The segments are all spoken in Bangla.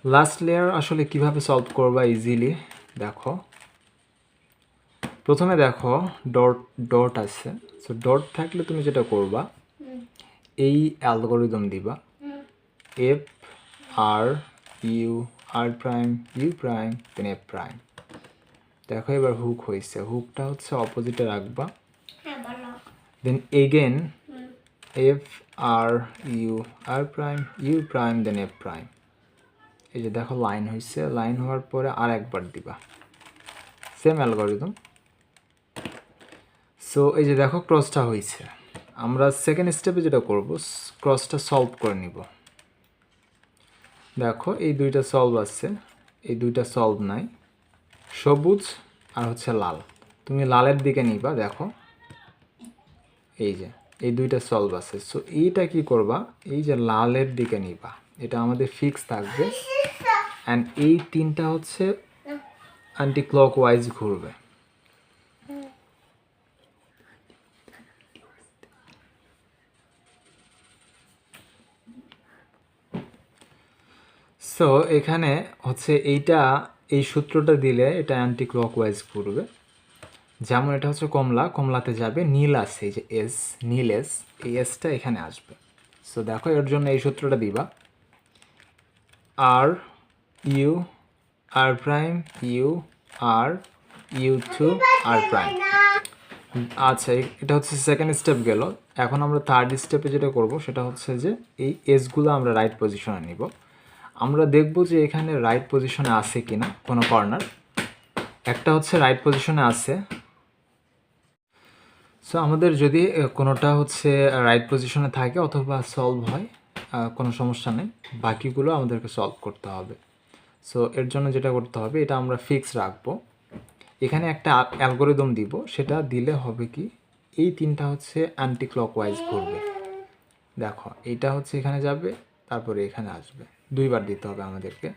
লাস্ট লেয়ার আসলে কিভাবে সলভ করবা ইজিলি দেখো, প্রথমে দেখো ডট ডট আছে, সো ডট থাকলে তুমি যেটা করবা এই অ্যালগরিদম দিবা F R U R prime U prime then F prime. দেখো এবার হুক হয়েছে, হুকটা হচ্ছে অপোজিটে রাখবা, then again F R U prime then F prime. এই যে দেখো লাইন হয়েছে, লাইন হওয়ার পরে আর একবার দিবা সেম অ্যালগরিদম। সো এই যে দেখো ক্রসটা হয়েছে, আমরা সেকেন্ড স্টেপে যেটা করব ক্রসটা সলভ করে নিব। দেখো এই দুইটা সলভ আছে, এই দুইটা সলভ নাই, সবুজ আর হচ্ছে লাল, তুমি লালের দিকে নিবা। দেখো এই যে এই দুইটা সলভ আছে, সো এইটা কি করবা, এই যে লালের দিকে নিবা, এটা আমাদের ফিক্স থাকবে। অ্যান্ড এই তিনটা হচ্ছে অ্যান্টি ক্লকওয়াইজ ঘুরবে। সো এখানে হচ্ছে এইটা, এই সূত্রটা দিলে এটা অ্যান্টি ক্লকওয়াইজ ঘুরবে। যেমন এটা হচ্ছে কমলা, কমলাতে যাবে, নীল আছে এই যে এস, নীল এস, এই এসটা এখানে আসবে। সো দেখো এর জন্য এই সূত্রটা দিবা R U R prime U R U two R prime. আচ্ছা এটা হচ্ছে সেকেন্ড স্টেপ গেল। এখন আমরা থার্ড স্টেপে যেটা করব সেটা হচ্ছে যে এই এসগুলো আমরা রাইট পজিশনে নিব। আমরা দেখব যে এখানে রাইট পজিশনে আছে কিনা কোনো কর্নার, একটা হচ্ছে রাইট পজিশনে আছে। সো আমাদের যদি কোনোটা হচ্ছে রাইট পজিশনে থাকে অথবা সলভ হয় কোনো সমস্যা নেই, বাকিগুলো আমাদেরকে সলভ করতে হবে। সো এর জন্য যেটা করতে হবে, এটা আমরা ফিক্স রাখবো, এখানে একটা অ্যালগরিদম দিব, সেটা দিলে হবে কি এই তিনটা হচ্ছে অ্যান্টি ক্লকওয়াইজ ঘুরবে। দেখো এইটা হচ্ছে এখানে যাবে, তারপরে এখানে আসবে, দুইবার দিতে হবে আমাদেরকে।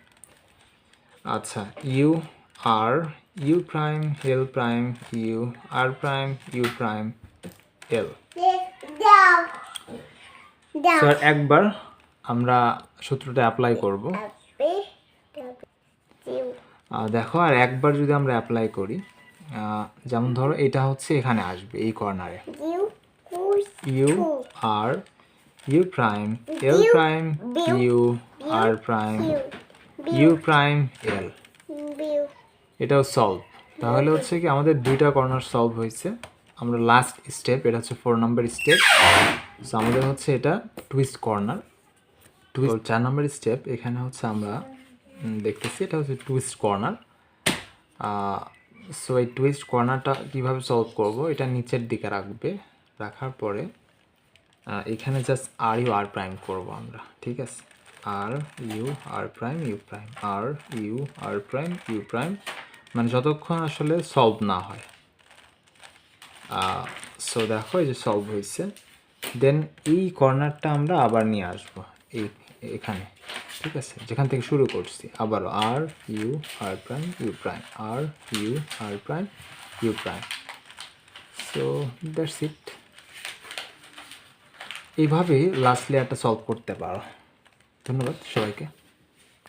আচ্ছা U R U prime L prime U R prime U prime L. Sir একবার আমরা সূত্রটা অ্যাপ্লাই করব। দেখো আর একবার যদি আমরা অ্যাপ্লাই করি, যেমন ধরো এটা হচ্ছে এখানে আসবে এই কর্নারে, U R U prime L prime U R prime U prime L, এটাও সলভ। তাহলে হচ্ছে কি আমাদের দুইটা কর্নার সলভ হয়েছে। আমরা লাস্ট স্টেপ, এটা হচ্ছে 4 নম্বর স্টেপ, সো আমাদের হচ্ছে এটা টুইস্ট কর্নার, টুইস্ট 4 নম্বর স্টেপ। এখানে হচ্ছে আমরা দেখতেছি এটা হচ্ছে টুইস্ট কর্নার। সো এই টুইস্ট কর্নারটা কীভাবে সলভ করব, এটা নিচের দিকে রাখবে, রাখার পরে এখানে just R U R prime করবো আমরা, ঠিক আছে, R U R prime U prime R U R prime U prime, মানে যতক্ষণ আসলে সলভ না হয়। সো দেখো এই যে সলভ হয়েছে, দেন এই কর্নারটা আমরা আবার নিয়ে আসবো এখানে, ঠিক আছে, যেখান থেকে শুরু করছি, আবারও R U R prime U prime R U R prime U prime. So that's it, এইভাবেই লাস্ট লেয়ারটা সলভ করতে পারো। ধন্যবাদ সবাইকে।